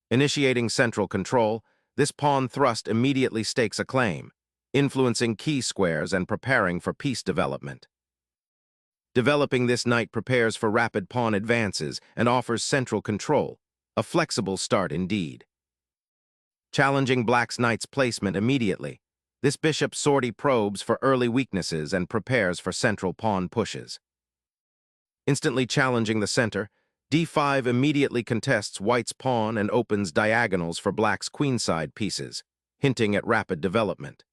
Initiating central control, this pawn thrust immediately stakes a claim, influencing key squares and preparing for piece development. Developing this knight prepares for rapid pawn advances and offers central control, a flexible start indeed. Challenging black's knight's placement immediately, this bishop sortie probes for early weaknesses and prepares for central pawn pushes. Instantly challenging the center, d5 immediately contests white's pawn and opens diagonals for black's queenside pieces, hinting at rapid development.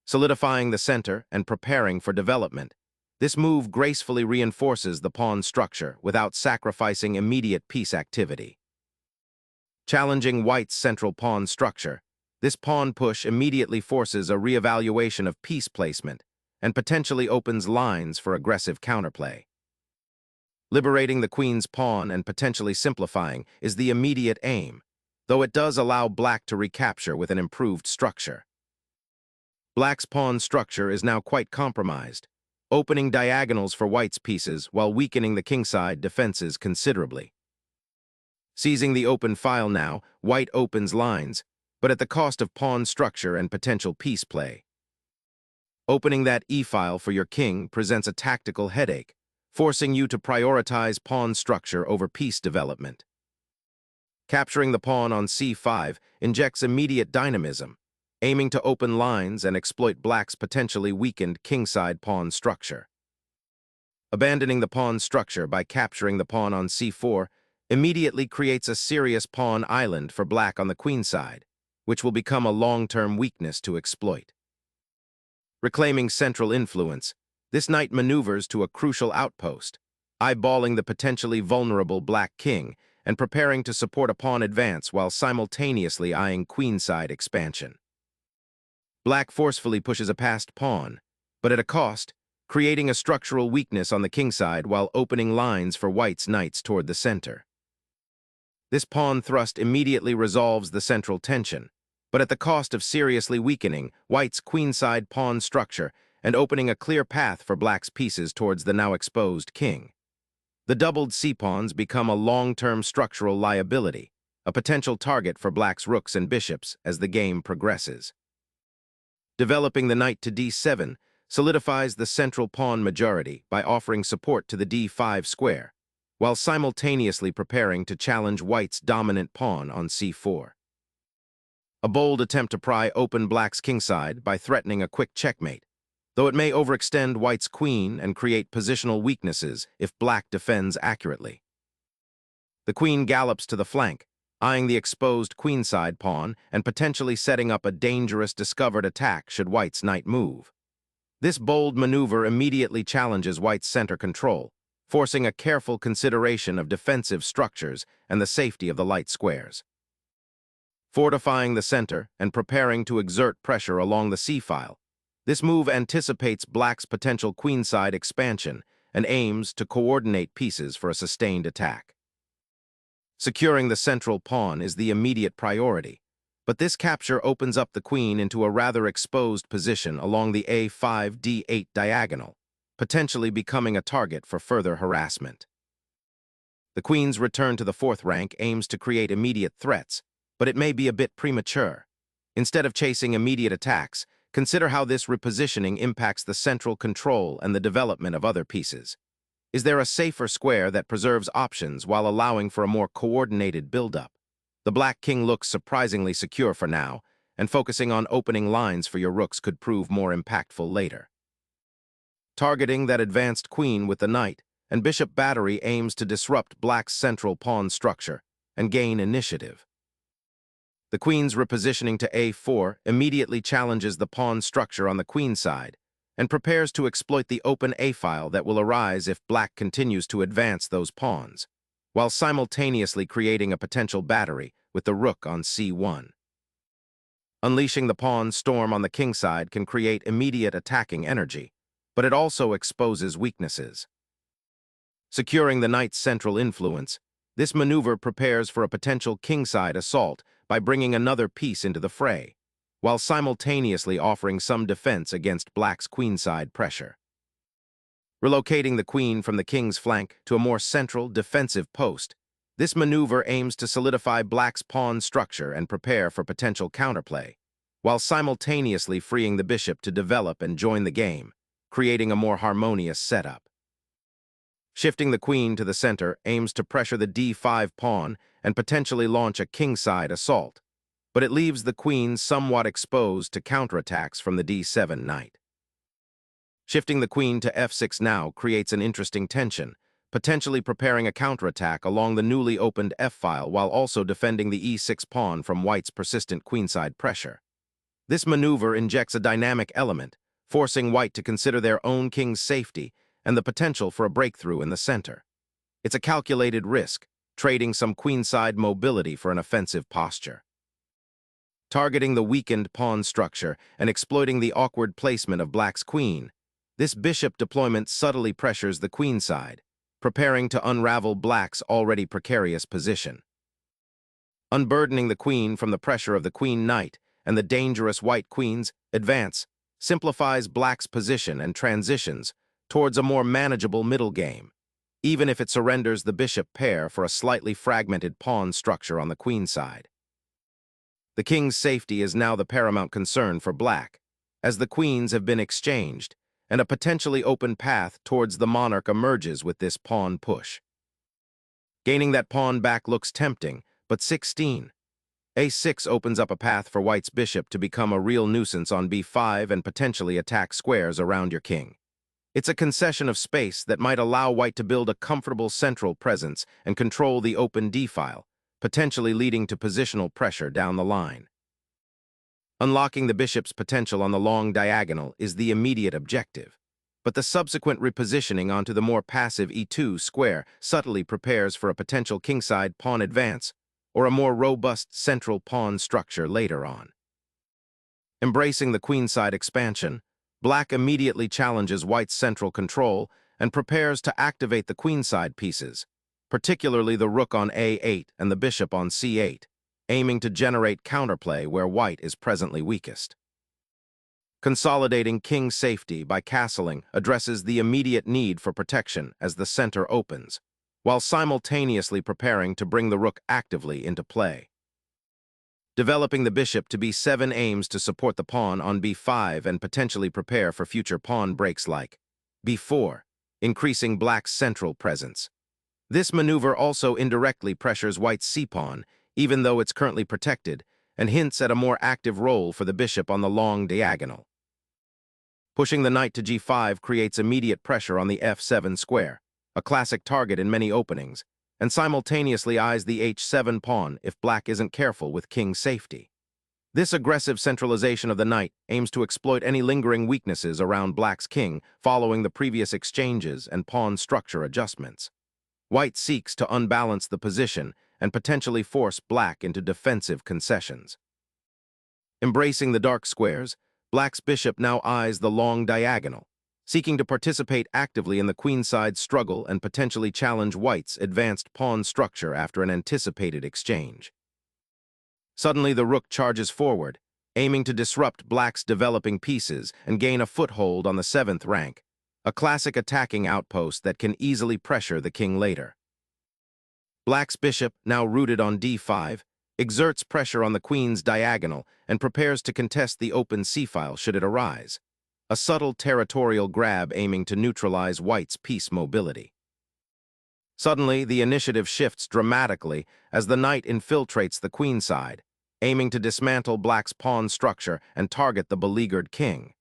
Solidifying the center and preparing for development, this move gracefully reinforces the pawn structure without sacrificing immediate piece activity. Challenging white's central pawn structure, this pawn push immediately forces a reevaluation of piece placement and potentially opens lines for aggressive counterplay. Liberating the queen's pawn and potentially simplifying is the immediate aim, though it does allow black to recapture with an improved structure. Black's pawn structure is now quite compromised, opening diagonals for white's pieces while weakening the kingside defenses considerably. Seizing the open file now, white opens lines, but at the cost of pawn structure and potential piece play. Opening that e-file for your king presents a tactical headache, forcing you to prioritize pawn structure over piece development. Capturing the pawn on c5 injects immediate dynamism, aiming to open lines and exploit black's potentially weakened kingside pawn structure. Abandoning the pawn structure by capturing the pawn on c4 immediately creates a serious pawn island for black on the queenside, which will become a long-term weakness to exploit. Reclaiming central influence, this knight maneuvers to a crucial outpost, eyeballing the potentially vulnerable black king and preparing to support a pawn advance while simultaneously eyeing queenside expansion. Black forcefully pushes a passed pawn, but at a cost, creating a structural weakness on the kingside while opening lines for white's knights toward the center. This pawn thrust immediately resolves the central tension, but at the cost of seriously weakening white's queenside pawn structure and opening a clear path for black's pieces towards the now exposed king. The doubled c-pawns become a long-term structural liability, a potential target for black's rooks and bishops as the game progresses. Developing the knight to d7 solidifies the central pawn majority by offering support to the d5 square, while simultaneously preparing to challenge white's dominant pawn on c4. A bold attempt to pry open black's kingside by threatening a quick checkmate, though it may overextend white's queen and create positional weaknesses if black defends accurately. The queen gallops to the flank, eyeing the exposed queenside pawn and potentially setting up a dangerous discovered attack should white's knight move. This bold maneuver immediately challenges white's center control, forcing a careful consideration of defensive structures and the safety of the light squares. Fortifying the center and preparing to exert pressure along the c-file, this move anticipates black's potential queenside expansion and aims to coordinate pieces for a sustained attack. Securing the central pawn is the immediate priority, but this capture opens up the queen into a rather exposed position along the a5-d8 diagonal, potentially becoming a target for further harassment. The queen's return to the fourth rank aims to create immediate threats, but it may be a bit premature. Instead of chasing immediate attacks, consider how this repositioning impacts the central control and the development of other pieces. Is there a safer square that preserves options while allowing for a more coordinated build-up? The black king looks surprisingly secure for now, and focusing on opening lines for your rooks could prove more impactful later. Targeting that advanced queen with the knight, and bishop battery aims to disrupt black's central pawn structure and gain initiative. The queen's repositioning to a4 immediately challenges the pawn structure on the queen side and prepares to exploit the open a-file that will arise if black continues to advance those pawns, while simultaneously creating a potential battery with the rook on c1. Unleashing the pawn storm on the king side can create immediate attacking energy, but it also exposes weaknesses. Securing the knight's central influence, this maneuver prepares for a potential kingside assault by bringing another piece into the fray, while simultaneously offering some defense against black's queenside pressure. Relocating the queen from the king's flank to a more central defensive post, This maneuver aims to solidify black's pawn structure and prepare for potential counterplay, while simultaneously freeing the bishop to develop and join the game, creating a more harmonious setup. Shifting the queen to the center aims to pressure the d5 pawn and potentially launch a kingside assault, but it leaves the queen somewhat exposed to counterattacks from the d7 knight. Shifting the queen to f6 now creates an interesting tension, potentially preparing a counterattack along the newly opened f-file while also defending the e6 pawn from white's persistent queenside pressure. This maneuver injects a dynamic element, forcing white to consider their own king's safety and the potential for a breakthrough in the center. It's a calculated risk, trading some queenside mobility for an offensive posture. Targeting the weakened pawn structure and exploiting the awkward placement of black's queen, this bishop deployment subtly pressures the queenside, preparing to unravel black's already precarious position. Unburdening the queen from the pressure of the queen-knight and the dangerous white queen's advance simplifies black's position and transitions towards a more manageable middle game, even if it surrenders the bishop pair for a slightly fragmented pawn structure on the queenside. The king's safety is now the paramount concern for black, as the queens have been exchanged, and a potentially open path towards the monarch emerges with this pawn push. Gaining that pawn back looks tempting, but a6 opens up a path for white's bishop to become a real nuisance on b5 and potentially attack squares around your king. It's a concession of space that might allow white to build a comfortable central presence and control the open d-file, potentially leading to positional pressure down the line. Unlocking the bishop's potential on the long diagonal is the immediate objective, but the subsequent repositioning onto the more passive e2 square subtly prepares for a potential kingside pawn advance or a more robust central pawn structure later on. Embracing the queenside expansion, black immediately challenges white's central control and prepares to activate the queenside pieces, particularly the rook on a8 and the bishop on c8, aiming to generate counterplay where white is presently weakest. Consolidating king's safety by castling addresses the immediate need for protection as the center opens, while simultaneously preparing to bring the rook actively into play. Developing the bishop to b7 aims to support the pawn on b5 and potentially prepare for future pawn breaks like b4, increasing black's central presence. This maneuver also indirectly pressures white's c-pawn, even though it's currently protected, and hints at a more active role for the bishop on the long diagonal. Pushing the knight to g5 creates immediate pressure on the f7 square, a classic target in many openings, and simultaneously eyes the h7 pawn if black isn't careful with king's safety. This aggressive centralization of the knight aims to exploit any lingering weaknesses around black's king following the previous exchanges and pawn structure adjustments. White seeks to unbalance the position and potentially force black into defensive concessions. Embracing the dark squares, black's bishop now eyes the long diagonal, seeking to participate actively in the queenside struggle and potentially challenge white's advanced pawn structure after an anticipated exchange. Suddenly, the rook charges forward, aiming to disrupt black's developing pieces and gain a foothold on the 7th rank, a classic attacking outpost that can easily pressure the king later. Black's bishop, now rooted on d5, exerts pressure on the queen's diagonal and prepares to contest the open c-file should it arise, a subtle territorial grab aiming to neutralize white's piece mobility. Suddenly, the initiative shifts dramatically as the knight infiltrates the queenside, aiming to dismantle black's pawn structure and target the beleaguered king.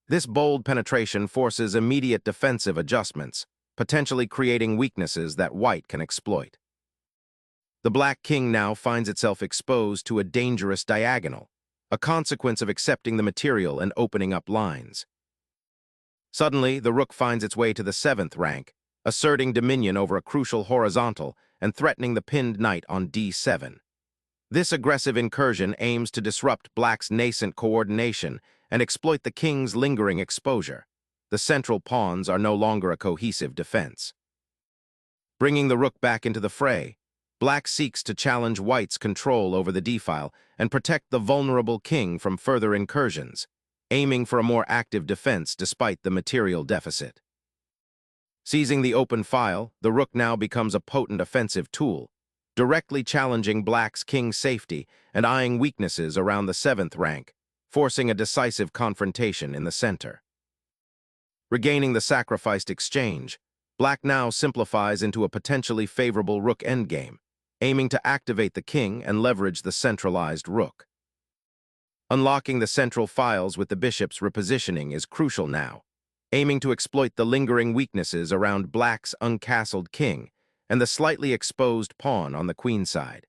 This bold penetration forces immediate defensive adjustments, potentially creating weaknesses that white can exploit. The black king now finds itself exposed to a dangerous diagonal, a consequence of accepting the material and opening up lines. Suddenly, the rook finds its way to the 7th rank, asserting dominion over a crucial horizontal and threatening the pinned knight on d7. This aggressive incursion aims to disrupt black's nascent coordination and exploit the king's lingering exposure. The central pawns are no longer a cohesive defense. Bringing the rook back into the fray, black seeks to challenge white's control over the d-file and protect the vulnerable king from further incursions, aiming for a more active defense despite the material deficit. Seizing the open file, the rook now becomes a potent offensive tool, directly challenging black's king's safety and eyeing weaknesses around the 7th rank, forcing a decisive confrontation in the center. Regaining the sacrificed exchange, black now simplifies into a potentially favorable rook endgame, aiming to activate the king and leverage the centralized rook. Unlocking the central files with the bishop's repositioning is crucial now, aiming to exploit the lingering weaknesses around black's uncastled king and the slightly exposed pawn on the queen side.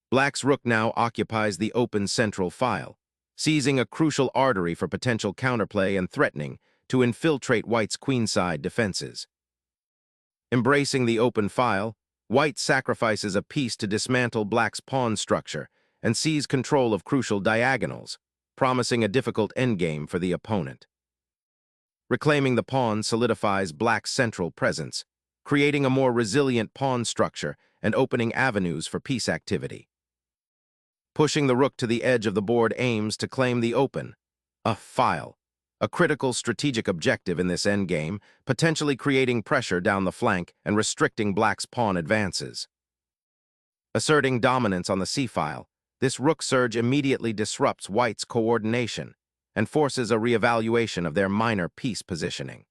Black's rook now occupies the open central file, seizing a crucial artery for potential counterplay and threatening to infiltrate white's queenside defenses. Embracing the open file, white sacrifices a piece to dismantle black's pawn structure and seize control of crucial diagonals, promising a difficult endgame for the opponent. Reclaiming the pawn solidifies black's central presence, creating a more resilient pawn structure and opening avenues for piece activity. Pushing the rook to the edge of the board aims to claim the open, a file, a critical strategic objective in this endgame, potentially creating pressure down the flank and restricting black's pawn advances. Asserting dominance on the c-file, this rook surge immediately disrupts white's coordination and forces a reevaluation of their minor piece positioning.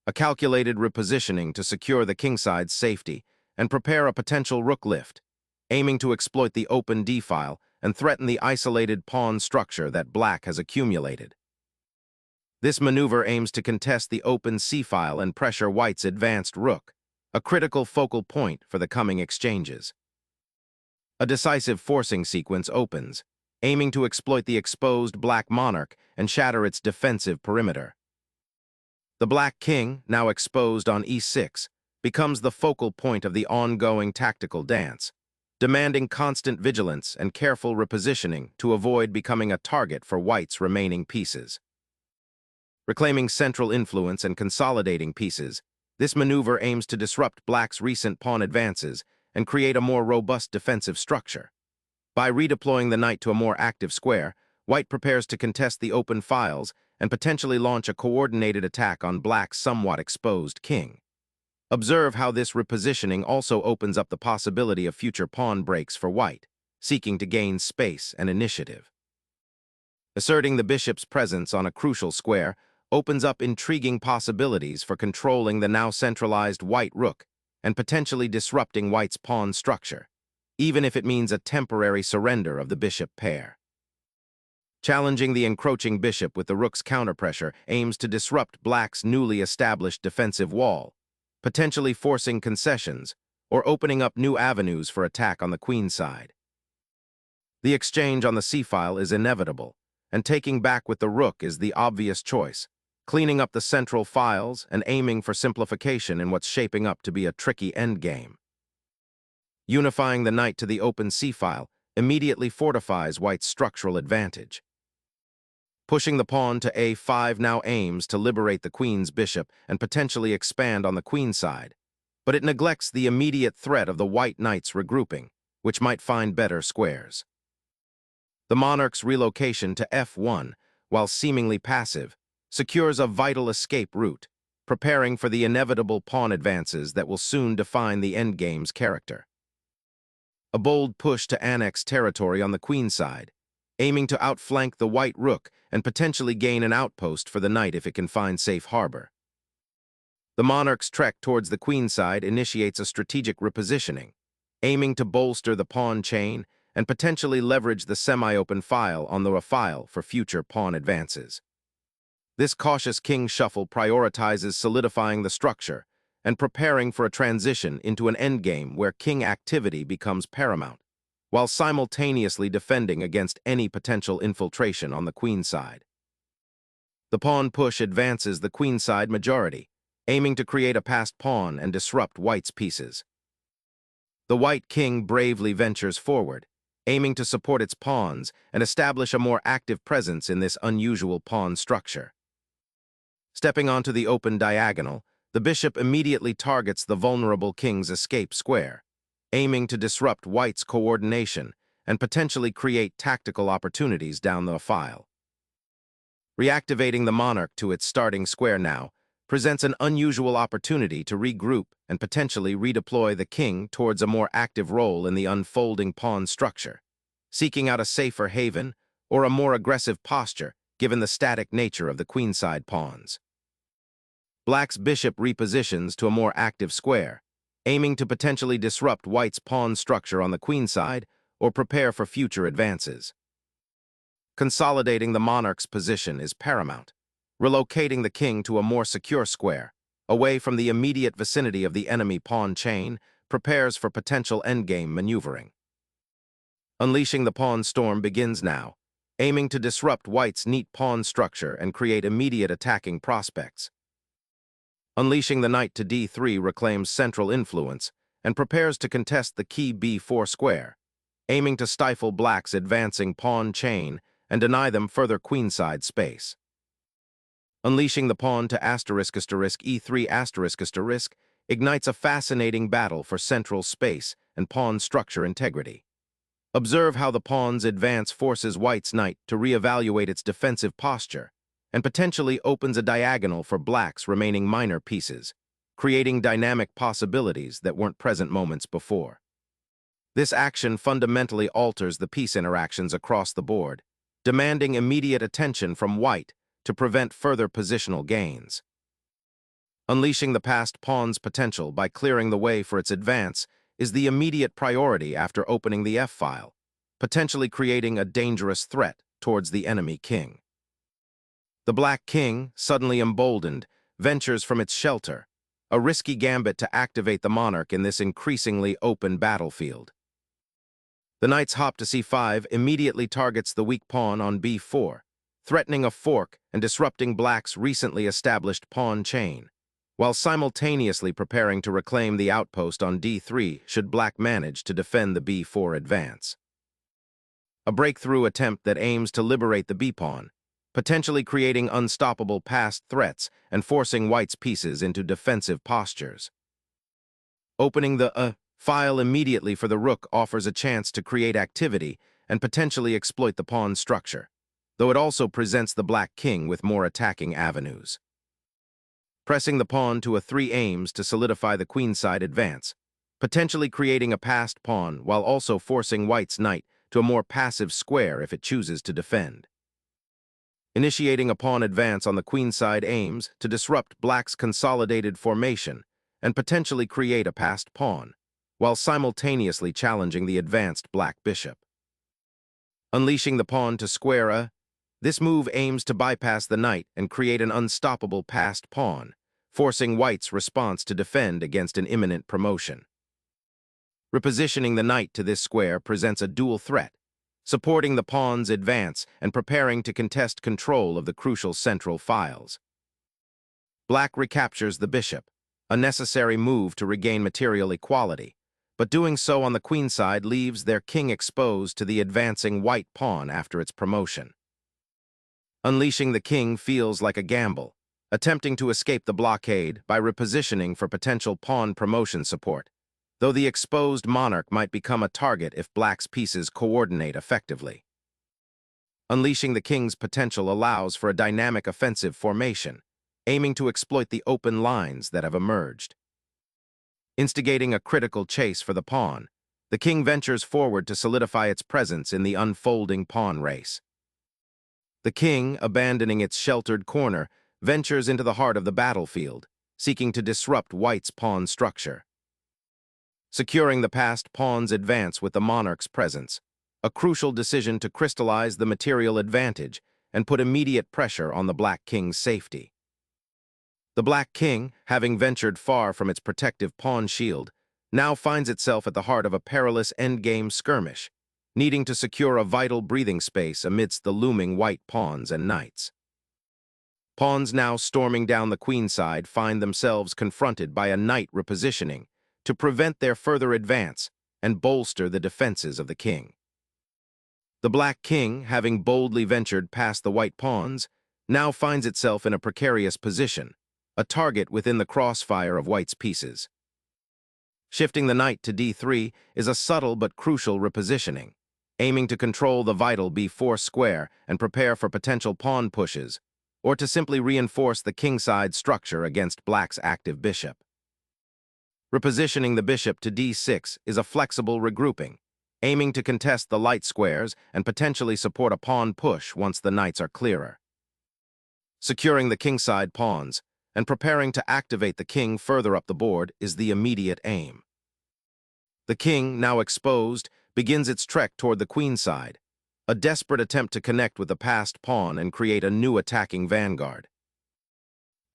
A calculated repositioning to secure the kingside's safety and prepare a potential rook lift, aiming to exploit the open d-file and threaten the isolated pawn structure that black has accumulated. This maneuver aims to contest the open c-file and pressure white's advanced rook, a critical focal point for the coming exchanges. A decisive forcing sequence opens, aiming to exploit the exposed black monarch and shatter its defensive perimeter. The black king, now exposed on e6, becomes the focal point of the ongoing tactical dance, demanding constant vigilance and careful repositioning to avoid becoming a target for white's remaining pieces. Reclaiming central influence and consolidating pieces, this maneuver aims to disrupt black's recent pawn advances and create a more robust defensive structure. By redeploying the knight to a more active square, white prepares to contest the open files and potentially launch a coordinated attack on black's somewhat exposed king. Observe how this repositioning also opens up the possibility of future pawn breaks for white, seeking to gain space and initiative. Asserting the bishop's presence on a crucial square opens up intriguing possibilities for controlling the now centralized white rook and potentially disrupting white's pawn structure, even if it means a temporary surrender of the bishop pair. Challenging the encroaching bishop with the rook's counterpressure aims to disrupt black's newly established defensive wall, potentially forcing concessions or opening up new avenues for attack on the queen side. The exchange on the c-file is inevitable, and taking back with the rook is the obvious choice, cleaning up the central files and aiming for simplification in what's shaping up to be a tricky endgame. Unifying the knight to the open c-file immediately fortifies white's structural advantage. Pushing the pawn to a5 now aims to liberate the queen's bishop and potentially expand on the queen side, but it neglects the immediate threat of the white knight's regrouping, which might find better squares. The monarch's relocation to f1, while seemingly passive, secures a vital escape route, preparing for the inevitable pawn advances that will soon define the endgame's character. A bold push to annex territory on the queen side, aiming to outflank the white rook and potentially gain an outpost for the knight if it can find safe harbor. The monarch's trek towards the queen side initiates a strategic repositioning, aiming to bolster the pawn chain and potentially leverage the semi-open file on the file for future pawn advances. This cautious king shuffle prioritizes solidifying the structure and preparing for a transition into an endgame where king activity becomes paramount, while simultaneously defending against any potential infiltration on the queen side. The pawn push advances the queen side majority, aiming to create a passed pawn and disrupt white's pieces. The white king bravely ventures forward, aiming to support its pawns and establish a more active presence in this unusual pawn structure. Stepping onto the open diagonal, the bishop immediately targets the vulnerable king's escape square, aiming to disrupt white's coordination and potentially create tactical opportunities down the file. Reactivating the monarch to its starting square now, presents an unusual opportunity to regroup and potentially redeploy the king towards a more active role in the unfolding pawn structure, seeking out a safer haven or a more aggressive posture given the static nature of the queenside pawns. Black's bishop repositions to a more active square, aiming to potentially disrupt white's pawn structure on the queenside or prepare for future advances. Consolidating the monarch's position is paramount, relocating the king to a more secure square, away from the immediate vicinity of the enemy pawn chain, prepares for potential endgame maneuvering. Unleashing the pawn storm begins now, aiming to disrupt white's neat pawn structure and create immediate attacking prospects. Unleashing the knight to d3 reclaims central influence and prepares to contest the key b4 square, aiming to stifle black's advancing pawn chain and deny them further queenside space. Unleashing the pawn to **e3** ignites a fascinating battle for central space and pawn structure integrity. Observe how the pawn's advance forces white's knight to reevaluate its defensive posture and potentially opens a diagonal for black's remaining minor pieces, creating dynamic possibilities that weren't present moments before. This action fundamentally alters the piece interactions across the board, demanding immediate attention from white to prevent further positional gains. Unleashing the passed pawn's potential by clearing the way for its advance is the immediate priority after opening the f-file, potentially creating a dangerous threat towards the enemy king. The black king, suddenly emboldened, ventures from its shelter, a risky gambit to activate the monarch in this increasingly open battlefield. The knight's hop to c5 immediately targets the weak pawn on b4, threatening a fork and disrupting black's recently established pawn chain, while simultaneously preparing to reclaim the outpost on d3 should black manage to defend the b4 advance. A breakthrough attempt that aims to liberate the b-pawn, potentially creating unstoppable passed threats and forcing white's pieces into defensive postures. Opening the file immediately for the rook offers a chance to create activity and potentially exploit the pawn structure, though it also presents the black king with more attacking avenues. Pressing the pawn to a3 aims to solidify the queenside advance, potentially creating a passed pawn while also forcing white's knight to a more passive square if it chooses to defend. Initiating a pawn advance on the queenside aims to disrupt black's consolidated formation and potentially create a passed pawn, while simultaneously challenging the advanced black bishop. Unleashing the pawn to square a, this move aims to bypass the knight and create an unstoppable passed pawn, forcing white's response to defend against an imminent promotion. Repositioning the knight to this square presents a dual threat, supporting the pawn's advance and preparing to contest control of the crucial central files. Black recaptures the bishop, a necessary move to regain material equality, but doing so on the queenside leaves their king exposed to the advancing white pawn after its promotion. Unleashing the king feels like a gamble, attempting to escape the blockade by repositioning for potential pawn promotion support, though the exposed monarch might become a target if black's pieces coordinate effectively. Unleashing the king's potential allows for a dynamic offensive formation, aiming to exploit the open lines that have emerged. Instigating a critical chase for the pawn, the king ventures forward to solidify its presence in the unfolding pawn race. The king, abandoning its sheltered corner, ventures into the heart of the battlefield, seeking to disrupt white's pawn structure. Securing the passed pawn's advance with the monarch's presence, a crucial decision to crystallize the material advantage and put immediate pressure on the black king's safety. The black king, having ventured far from its protective pawn shield, now finds itself at the heart of a perilous endgame skirmish, needing to secure a vital breathing space amidst the looming white pawns and knights. Pawns now storming down the queenside find themselves confronted by a knight repositioning to prevent their further advance and bolster the defenses of the king. The black king, having boldly ventured past the white pawns, now finds itself in a precarious position, a target within the crossfire of white's pieces. Shifting the knight to d3 is a subtle but crucial repositioning, aiming to control the vital b4 square and prepare for potential pawn pushes, or to simply reinforce the kingside structure against black's active bishop. Repositioning the bishop to d6 is a flexible regrouping, aiming to contest the light squares and potentially support a pawn push once the knights are clearer. Securing the kingside pawns and preparing to activate the king further up the board is the immediate aim. The king, now exposed, begins its trek toward the queenside, a desperate attempt to connect with the passed pawn and create a new attacking vanguard.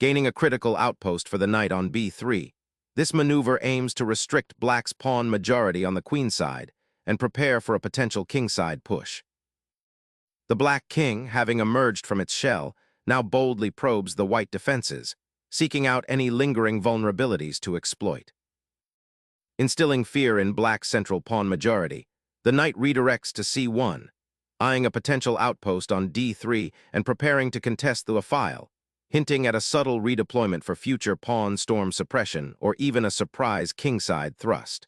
Gaining a critical outpost for the knight on b3, this maneuver aims to restrict black's pawn majority on the queenside and prepare for a potential kingside push. The black king, having emerged from its shell, now boldly probes the white defenses, seeking out any lingering vulnerabilities to exploit. Instilling fear in black's central pawn majority, the knight redirects to c1, eyeing a potential outpost on d3 and preparing to contest the file, hinting at a subtle redeployment for future pawn storm suppression or even a surprise kingside thrust.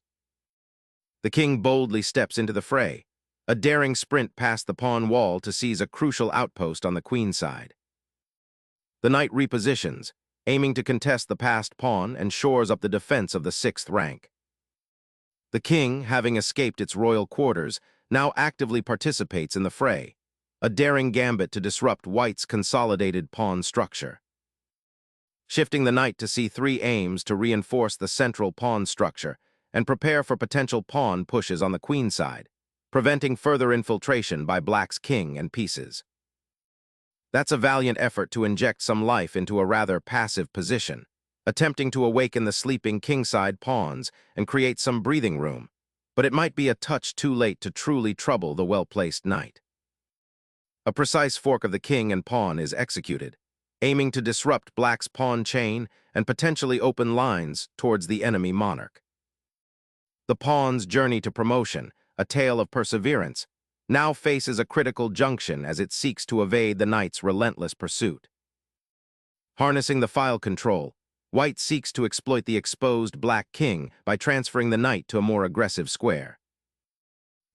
The king boldly steps into the fray, a daring sprint past the pawn wall to seize a crucial outpost on the queenside. The knight repositions, aiming to contest the passed pawn and shores up the defense of the 6th rank. The king, having escaped its royal quarters, now actively participates in the fray, a daring gambit to disrupt white's consolidated pawn structure. Shifting the knight to c3 aims to reinforce the central pawn structure and prepare for potential pawn pushes on the queenside, preventing further infiltration by black's king and pieces. That's a valiant effort to inject some life into a rather passive position, attempting to awaken the sleeping kingside pawns and create some breathing room, but it might be a touch too late to truly trouble the well-placed knight. A precise fork of the king and pawn is executed, aiming to disrupt black's pawn chain and potentially open lines towards the enemy monarch. The pawn's journey to promotion, a tale of perseverance, now faces a critical junction as it seeks to evade the knight's relentless pursuit. Harnessing the file control, white seeks to exploit the exposed black king by transferring the knight to a more aggressive square.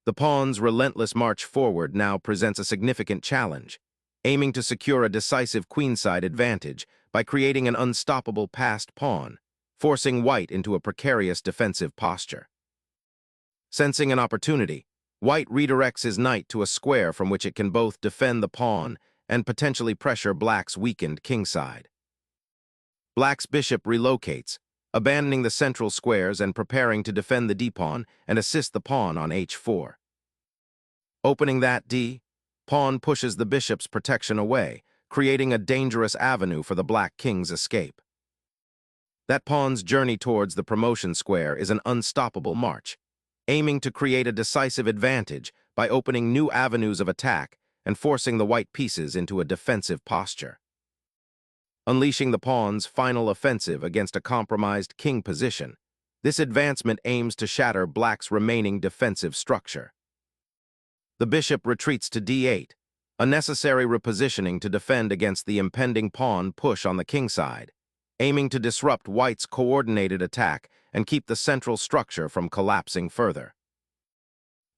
The pawn's relentless march forward now presents a significant challenge, aiming to secure a decisive queenside advantage by creating an unstoppable passed pawn, forcing white into a precarious defensive posture. Sensing an opportunity, white redirects his knight to a square from which it can both defend the pawn and potentially pressure black's weakened kingside. Black's bishop relocates, abandoning the central squares and preparing to defend the d-pawn and assist the pawn on h4. Opening that d, pawn pushes the bishop's protection away, creating a dangerous avenue for the black king's escape. That pawn's journey towards the promotion square is an unstoppable march, aiming to create a decisive advantage by opening new avenues of attack and forcing the white pieces into a defensive posture. Unleashing the pawn's final offensive against a compromised king position, this advancement aims to shatter black's remaining defensive structure. The bishop retreats to d8, a necessary repositioning to defend against the impending pawn push on the kingside, aiming to disrupt white's coordinated attack and keep the central structure from collapsing further.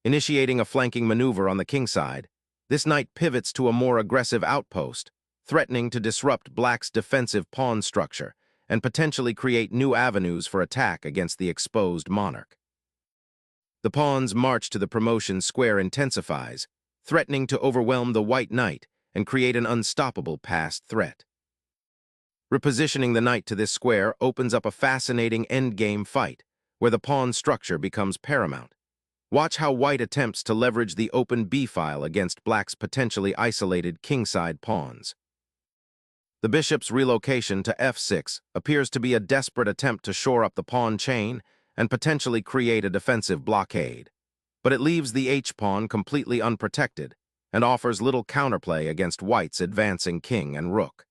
Initiating a flanking maneuver on the kingside, this knight pivots to a more aggressive outpost, threatening to disrupt black's defensive pawn structure and potentially create new avenues for attack against the exposed monarch. The pawn's march to the promotion square intensifies, threatening to overwhelm the white knight and create an unstoppable passed threat. Repositioning the knight to this square opens up a fascinating endgame fight, where the pawn structure becomes paramount. Watch how white attempts to leverage the open b-file against black's potentially isolated kingside pawns. The bishop's relocation to f6 appears to be a desperate attempt to shore up the pawn chain and potentially create a defensive blockade, but it leaves the h-pawn completely unprotected and offers little counterplay against white's advancing king and rook.